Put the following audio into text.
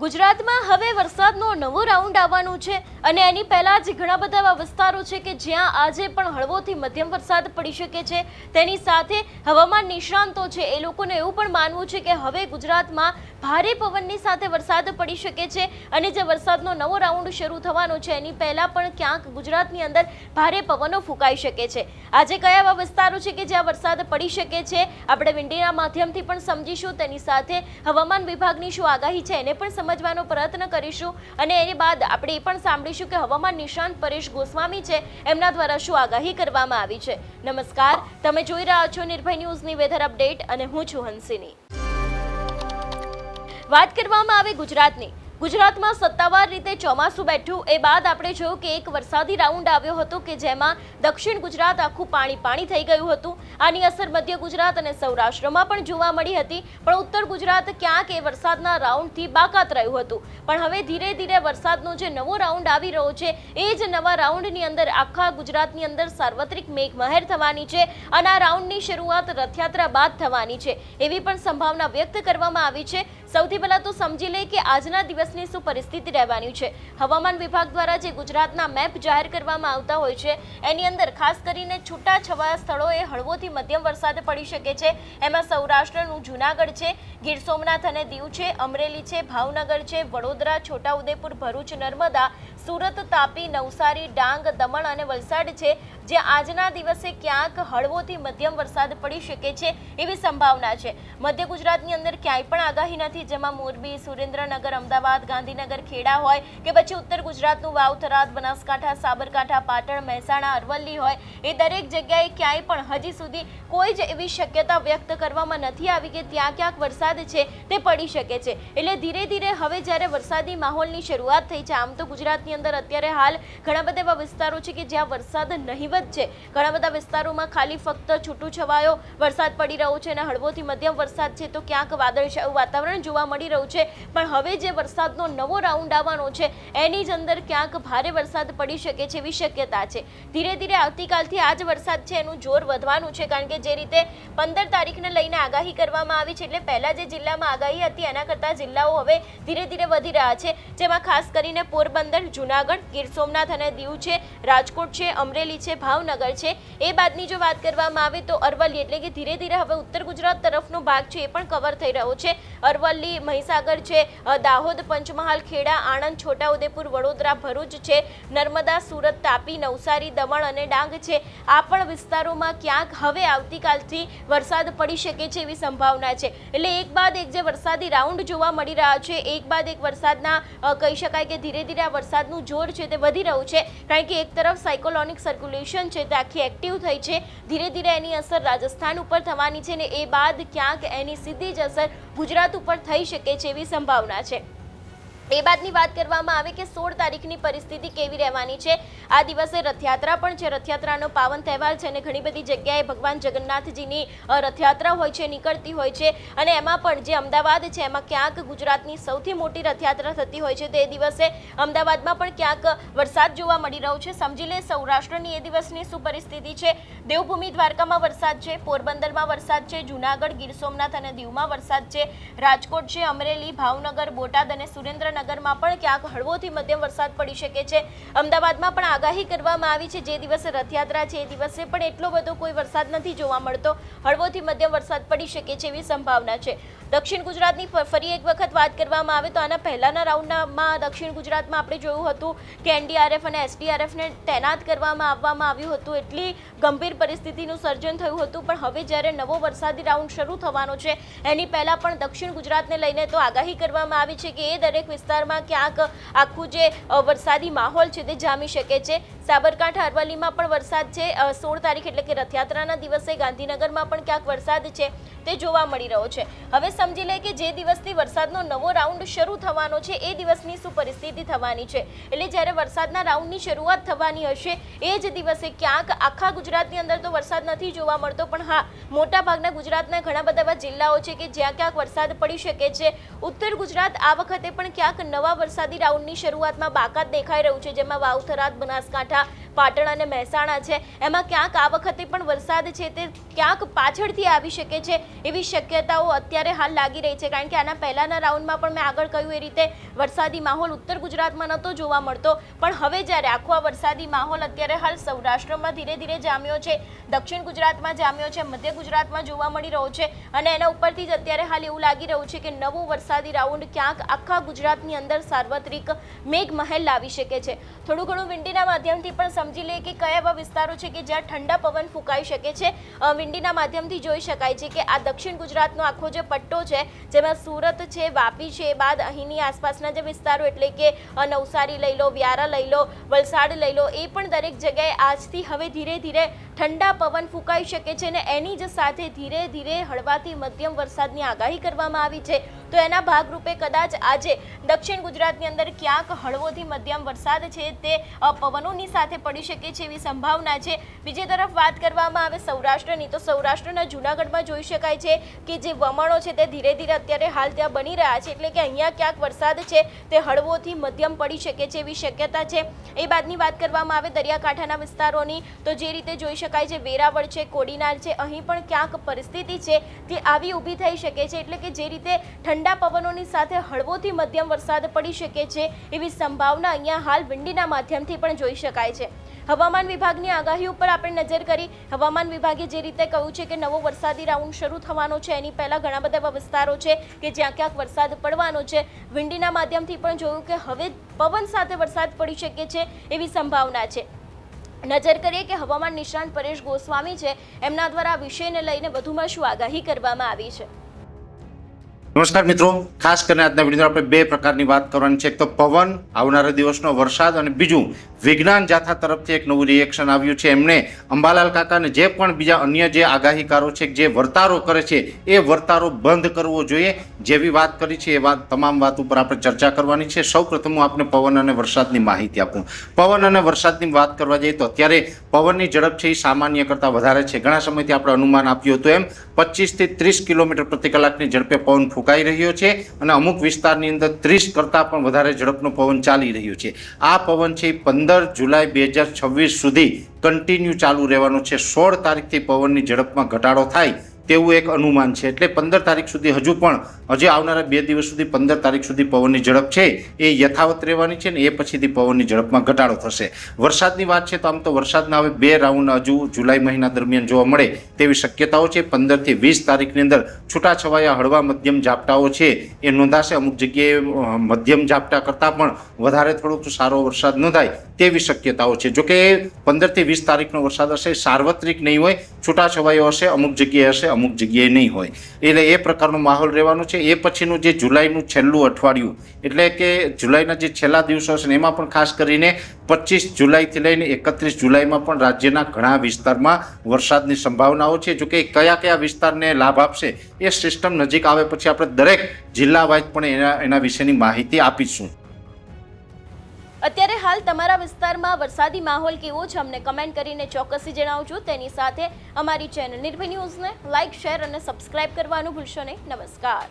ગુજરાતમાં હવે વરસાદનો નવો રાઉન્ડ આવવાનો છે અને એની પહેલા જ ઘણા બધા એવા વિસ્તારો છે કે જ્યાં આજે પણ હળવોથી મધ્યમ વરસાદ પડી શકે છે। તેની સાથે હવામાન નિષ્ણાંતો છે એ લોકોને એવું પણ માનવું છે કે હવે ગુજરાતમાં ભારે પવનની સાથે વરસાદ પડી શકે છે અને જે વરસાદનો નવો રાઉન્ડ શરૂ થવાનો છે એની પહેલા પણ ક્યાંક ગુજરાતની અંદર ભારે પવનો ફૂંકાઈ શકે છે। આજે કયા એવા વિસ્તારો છે કે જ્યાં વરસાદ પડી શકે છે આપણે વિંડીના માધ્યમથી પણ સમજીશું। તેની સાથે હવામાન વિભાગની શું આગાહી છે એને પણ સમજવાનો પ્રયત્ન કરીશું અને એની બાદ આપણે એ પણ સાંભળીશું કે હવામાન નિષ્ણાંત પરેશ ગોસ્વામી છે એમના દ્વારા શું આગાહી કરવામાં આવી છે। નમસ્કાર, તમે જોઈ રહ્યા છો નિર્ભય ન્યૂઝની વેધર અપડેટ અને હું છું હંસિની। વાત કરવામાં આવે ગુજરાતમાં સત્તાવાર રીતે ચોમાસું બેઠું એ બાદ આપણે જોયું કે એક વરસાદી રાઉન્ડ આવ્યો હતો કે જેમાં દક્ષિણ ગુજરાત આખું પાણી થઈ ગયું હતું। આની અસર મધ્ય ગુજરાત અને સૌરાષ્ટ્રમાં પણ જોવા મળી હતી, પણ ઉત્તર ગુજરાત ક્યાંક એ વરસાદના રાઉન્ડથી બાકાત રહ્યું હતું। પણ હવે ધીરે ધીરે વરસાદનો જે નવો રાઉન્ડ આવી રહ્યો છે એ જ નવા રાઉન્ડની અંદર આખા ગુજરાતની અંદર સાર્વત્રિક મેઘમહેર થવાની છે અને આ રાઉન્ડની શરૂઆત રથયાત્રા બાદ થવાની છે એવી પણ સંભાવના વ્યક્ત કરવામાં આવી છે। સૌથી પહેલા તો સમજી લે કે આજના દિવસની શું પરિસ્થિતિ રહેવાની છે। હવામાન વિભાગ દ્વારા જે ગુજરાતના મેપ જાહેર કરવામાં આવતા હોય છે એની અંદર ખાસ કરીને છૂટાછવાયા સ્થળોએ હળવોથી મધ્યમ વરસાદ પડી શકે છે। એમાં સૌરાષ્ટ્રનું જૂનાગઢ છે, ગીર સોમનાથ અને દીવ છે, અમરેલી છે, ભાવનગર છે, વડોદરા, છોટાઉદેપુર, ભરૂચ, નર્મદા, સુરત, તાપી, નવસારી, ડાંગ, દમણ અને વલસાડ છે જે આજના દિવસે ક્યાંક હળવોથી મધ્યમ વરસાદ પડી શકે છે એવી સંભાવના છે। મધ્ય ગુજરાતની અંદર ક્યાંય પણ આગાહી નથી, જેમાં મોરબી, સુરેન્દ્રનગર, અમદાવાદ, ગાંધીનગર, ખેડા હોય કે પછી ઉત્તર ગુજરાતનું વાવ, થરાદ, બનાસકાંઠા, સાબરકાંઠા, પાટણ, મહેસાણા, અરવલ્લી હોય એ દરેક જગ્યાએ ક્યાંય પણ હજી સુધી કોઈ જ એવી શક્યતા વ્યક્ત કરવામાં નથી આવી કે ત્યાં ક્યાંક વરસાદ છે તે પડી શકે છે। એટલે ધીરે ધીરે હવે જ્યારે વરસાદી માહોલની શરૂઆત થઈ છે, આમ તો ગુજરાતની અંદર અત્યારે હાલ ઘણા બધા એવા વિસ્તારો છે કે જ્યાં વરસાદ નહિવત છે, ઘણા બધા વિસ્તારોમાં ખાલી ફક્ત છૂટું છવાયો વરસાદ પડી રહ્યો છે અને હળવોથી મધ્યમ વરસાદ છે તો ક્યાંક વાદળછાયું વાતાવરણ જોવા મળી રહ્યું છે। પણ હવે જે વરસાદનો નવો રાઉન્ડ આવવાનો છે એની જ અંદર ક્યાંક ભારે વરસાદ પડી શકે છે એવી શક્યતા છે। ધીરે ધીરે આવતીકાલથી આ જ વરસાદ છે એનું જોર વધવાનું છે, કારણ કે જે રીતે 15 તારીખને લઈને આગાહી કરવામાં આવી છે એટલે પહેલા જે જિલ્લામાં આગાહી હતી એના કરતાં જિલ્લાઓ હવે ધીરે ધીરે વધી રહ્યા છે, જેમાં ખાસ કરીને પોરબંદર, જૂનાગઢ, ગીર સોમનાથ અને દીવ છે, રાજકોટ છે, અમરેલી છે, ભાવનગર છે। એ બાદની જો વાત કરવામાં આવે તો અરવલ્લી, એટલે કે ધીરે ધીરે હવે ઉત્તર ગુજરાત તરફનો ભાગ છે એ પણ કવર થઈ રહ્યો છે। અરવલ્લી, મહીસાગર છે, દાહોદ, પંચમહાલ, ખેડા, આણંદ, છોટાઉદેપુર, વડોદરા, ભરૂચ છે, નર્મદા, સુરત, તાપી, નવસારી, દમણ અને ડાંગ છે, આ પણ વિસ્તારોમાં ક્યાંક હવે આવતીકાલથી વરસાદ પડી શકે છે એવી સંભાવના છે। એટલે એક બાદ એક જે વરસાદી રાઉન્ડ જોવા મળી રહ્યા છે, એક બાદ એક વરસાદના કહી શકાય કે ધીરે ધીરે આ વરસાદનું જોર છે તે વધી રહ્યું છે, કારણ કે એક તરફ સાયકોલોનિક સર્ક્યુલેશન છે તે આખી એક્ટિવ થઈ છે, ધીરે ધીરે એની અસર રાજસ્થાન ઉપર થવાની છે ને એ બાદ ક્યાંક એની સીધી જ અસર ગુજરાત ઉપર થઈ શકે છે એવી સંભાવના છે। એ બાદની વાત કરવામાં આવે કે 16 તારીખની પરિસ્થિતિ કેવી રહેવાની છે। આ દિવસે રથયાત્રા પણ છે, રથયાત્રાનો પાવન તહેવાર છે અને ઘણી બધી જગ્યાએ ભગવાન જગન્નાથજીની રથયાત્રા હોય છે, નીકળતી હોય છે અને એમાં પણ જે અમદાવાદ છે એમાં ક્યાંક ગુજરાતની સૌથી મોટી રથયાત્રા થતી હોય છે, તો એ દિવસે અમદાવાદમાં પણ ક્યાંક વરસાદ જોવા મળી રહ્યો છે। સમજી લે સૌરાષ્ટ્રની એ દિવસની શું પરિસ્થિતિ છે। દેવભૂમિ દ્વારકામાં વરસાદ છે, પોરબંદરમાં વરસાદ છે, જૂનાગઢ, ગીર સોમનાથ અને દીવમાં વરસાદ છે, રાજકોટ છે, અમરેલી, ભાવનગર, બોટાદ અને સુરેન્દ્રનગર નગરમાં પણ ક્યાંક હળવોથી મધ્યમ વરસાદ પડી શકે છે। અમદાવાદમાં પણ આગાહી કરવામાં આવી છે, જે દિવસે રથયાત્રા છે એ દિવસે પણ એટલો બધો કોઈ વરસાદ નથી જોવા મળતો, હળવોથી મધ્યમ વરસાદ પડી શકે છે એવી સંભાવના છે। દક્ષિણ ગુજરાતની ફરી એક વખત વાત કરવામાં આવે તો આના પહેલાના રાઉન્ડમાં દક્ષિણ ગુજરાતમાં આપણે જોયું હતું કે એનડીઆરએફ અને એસડીઆરએફને તૈનાત કરવામાં આવ્યું હતું, એટલી ગંભીર પરિસ્થિતિનું સર્જન થયું હતું। પણ હવે જ્યારે નવો વરસાદી રાઉન્ડ શરૂ થવાનો છે એની પહેલા પણ દક્ષિણ ગુજરાતને લઈને તો આગાહી કરવામાં આવી છે કે એ દરેક વિસ્તારમાં ક્યાંક આખું જે વરસાદી માહોલ છે તે જામી શકે છે। સાબરકાંઠા, અરવલ્લીમાં પણ વરસાદ છે, 16 તારીખ એટલે કે રથયાત્રાના દિવસે ગાંધીનગરમાં પણ ક્યાંક વરસાદ છે તે જોવા મળી રહ્યો છે। હવે સમજી લે કે જે દિવસથી વરસાદનો નવો રાઉન્ડ શરૂ થવાનો છે એ દિવસની શું પરિસ્થિતિ થવાની છે। એટલે જ્યારે વરસાદના રાઉન્ડની શરૂઆત થવાની હશે એ જ દિવસે ક્યાંક આખા ગુજરાતની અંદર તો વરસાદ નથી જોવા મળતો, પણ હા મોટા ભાગના ગુજરાતના ઘણા બધા એવા જિલ્લાઓ છે કે જ્યાં ક્યાંક વરસાદ પડી શકે છે। ઉત્તર ગુજરાત આ વખતે પણ ક્યાંક નવા વરસાદી રાઉન્ડની શરૂઆતમાં બાકાત દેખાઈ રહ્યું છે, જેમાં વાવ, થરાદ, બનાસકાંઠા, જિલ્લા પાટણ અને મહેસાણા છે એમાં ક્યાંક આ વખતે પણ વરસાદ છે તે ક્યાંક પાછળથી આવી શકે છે એવી શક્યતાઓ અત્યારે હાલ લાગી રહી છે, કારણ કે આના પહેલાના રાઉન્ડમાં પણ મેં આગળ કહ્યું એ રીતે વરસાદી માહોલ ઉત્તર ગુજરાતમાં નહોતો જોવા મળતો, પણ હવે જ્યારે આખો આ વરસાદી માહોલ અત્યારે હાલ સૌરાષ્ટ્રમાં ધીરે ધીરે જામ્યો છે, દક્ષિણ ગુજરાતમાં જામ્યો છે, મધ્ય ગુજરાતમાં જોવા મળી રહ્યો છે અને એના ઉપરથી જ અત્યારે હાલ એવું લાગી રહ્યું છે કે નવો વરસાદી રાઉન્ડ ક્યાંક આખા ગુજરાતની અંદર સાર્વત્રિક મેઘમહેલ લાવી શકે છે. થોડું ઘણું વિંડીના માધ્યમથી પણ સમજી લઈએ કે કયા એવા વિસ્તારો છે કે જ્યાં ઠંડા પવન ફૂંકાઈ શકે છે. વિંડીના માધ્યમથી જોઈ શકાય છે કે આ દક્ષિણ ગુજરાતનો આખો જે પટ્ટો છે જેમાં સુરત છે, વાપી છે, બાદ અહીંની આસપાસના જે વિસ્તારો એટલે કે નવસારી લઈ લો, વ્યારા લઈ લો, વલસાડ લઈ લો, એ પણ દરેક જગ્યાએ આજથી હવે ધીરે ધીરે ઠંડા પવન ફૂંકાઈ શકે છે અને એની જ સાથે ધીરે ધીરે હળવાથી મધ્યમ વરસાદની આગાહી કરવામાં આવી છે. તો એના ભાગરૂપે કદાચ આજે દક્ષિણ ગુજરાતની અંદર ક્યાંક હળવોથી મધ્યમ વરસાદ છે તે પવનોની સાથે પડી શકે છે એવી સંભાવના છે. બીજી તરફ વાત કરવામાં આવે સૌરાષ્ટ્રની, તો સૌરાષ્ટ્રના જૂનાગઢમાં જોઈ શકાય છે કે જે વમણો છે તે ધીરે ધીરે અત્યારે હાલ ત્યાં બની રહ્યા છે, એટલે કે અહીંયા ક્યાંક વરસાદ છે તે હળવોથી મધ્યમ પડી શકે છે એવી શક્યતા છે. એ બાદની વાત કરવામાં આવે દરિયાકાંઠાના વિસ્તારોની, તો જે રીતે જોઈ શકાય છે વેરાવળ છે, કોડીનાર છે, અહીં પણ ક્યાંક પરિસ્થિતિ છે તે આવી ઊભી થઈ શકે છે, એટલે કે જે રીતે ઠંડા પવનોની સાથે હળવોથી મધ્યમ વરસાદ પડી શકે છે એવી સંભાવના અહીંયા હાલ વિંડીના માધ્યમથી પણ જોઈ શકાય છે. હવામાન વિભાગની આગાહી ઉપર આપણે નજર કરી. હવામાન વિભાગે જે રીતે કહ્યું છે કે નવો વરસાદી રાઉન્ડ શરૂ થવાનો છે, એની પહેલાં ઘણા બધા એવા વિસ્તારો છે કે જ્યાં ક્યાંક વરસાદ પડવાનો છે. વિંડીના માધ્યમથી પણ જોયું કે હવે પવન સાથે વરસાદ પડી શકે છે એવી સંભાવના છે. નજર કરીએ કે હવામાન નિષ્ણાંત પરેશ ગોસ્વામી છે, એમના દ્વારા આ વિષયને લઈને વધુમાં શું આગાહી કરવામાં આવી છે. નમસ્કાર મિત્રો, ખાસ કરીને આજના વિડીયોમાં આપણે બે પ્રકારની વાત કરવાની છે. એક તો પવન, આવનારા દિવસનો વરસાદ, અને બીજું વિજ્ઞાન જાથા તરફથી એક નવું રિએક્શન આવ્યું છે. એમણે અંબાલાલ કાકા અને જે પણ બીજા અન્ય જે આગાહીકારો છે જે વર્તારો કરે છે એ વર્તારો બંધ કરવો જોઈએ જેવી વાત કરી છે. એ વાત તમામ વાત ઉપર આપણે ચર્ચા કરવાની છે. સૌ પ્રથમ હું આપને પવન અને વરસાદની માહિતી આપું. પવન અને વરસાદની વાત કરવા જઈએ તો અત્યારે પવનની ઝડપ છે એ સામાન્ય કરતાં વધારે છે. ઘણા સમયથી આપણે અનુમાન આપ્યું હતું એમ 25 થી 30 કિલોમીટર પ્રતિ કલાકની ઝડપે પવન ફૂંકાઈ રહ્યો છે અને અમુક વિસ્તારની અંદર 30 કરતાં પણ વધારે ઝડપનો પવન ચાલી રહ્યો છે. આ પવન છે 15 જુલાઈ 2026 સુધી કન્ટિન્યુ ચાલુ રહેવાનો છે. 16 તારીખથી પવનની ઝડપમાં ઘટાડો થાય તેવું એક અનુમાન છે. એટલે 15 તારીખ સુધી હજુ આવનારા 2 દિવસ સુધી 15 તારીખ સુધી પવનની ઝડપ છે એ યથાવત રહેવાની છે ને એ પછીથી પવનની ઝડપમાં ઘટાડો થશે. વરસાદની વાત છે તો આમ તો વરસાદના હવે 2 રાઉન્ડ હજુ જુલાઈ મહિના દરમિયાન જોવા મળે તેવી શક્યતાઓ છે. 15 થી 20 તારીખની અંદર છૂટાછવાયા હળવા મધ્યમ ઝાપટાઓ છે એ નોંધાશે. અમુક જગ્યાએ મધ્યમ ઝાપટા કરતાં પણ વધારે થોડોક સારો વરસાદ નોંધાય તેવી શક્યતાઓ છે. જોકે 15 થી 20 તારીખનો વરસાદ હશે સાર્વત્રિક નહીં હોય, છૂટાછવાયો હશે, અમુક જગ્યાએ હશે, અમુક જગ્યાએ નહીં હોય. એટલે એ પ્રકારનો માહોલ રહેવાનો છે. એ પછીનું જે જુલાઈનું છેલ્લું અઠવાડિયું એટલે કે જુલાઈના જે છેલ્લા દિવસો હશે એમાં પણ ખાસ કરીને 25 જુલાઈથી લઈને 31 જુલાઈમાં પણ રાજ્યના ઘણા વિસ્તારમાં વરસાદની સંભાવનાઓ છે. જોકે કયા કયા વિસ્તારને લાભ આપશે એ સિસ્ટમ નજીક આવે પછી આપણે દરેક જિલ્લા વાઇઝ પણ એના વિશેની માહિતી આપીશું. અત્યારે હાલ તમારા વિસ્તારમાં વરસાદી માહોલ કેવો છે અમને કમેન્ટ કરીને ચોક્કસથી જણાવજો. તેની સાથે અમારી ચેનલ નિર્ભય ન્યૂઝને લાઇક, શેર અને સબસ્ક્રાઇબ કરવાનું ભૂલશો નહીં. નમસ્કાર.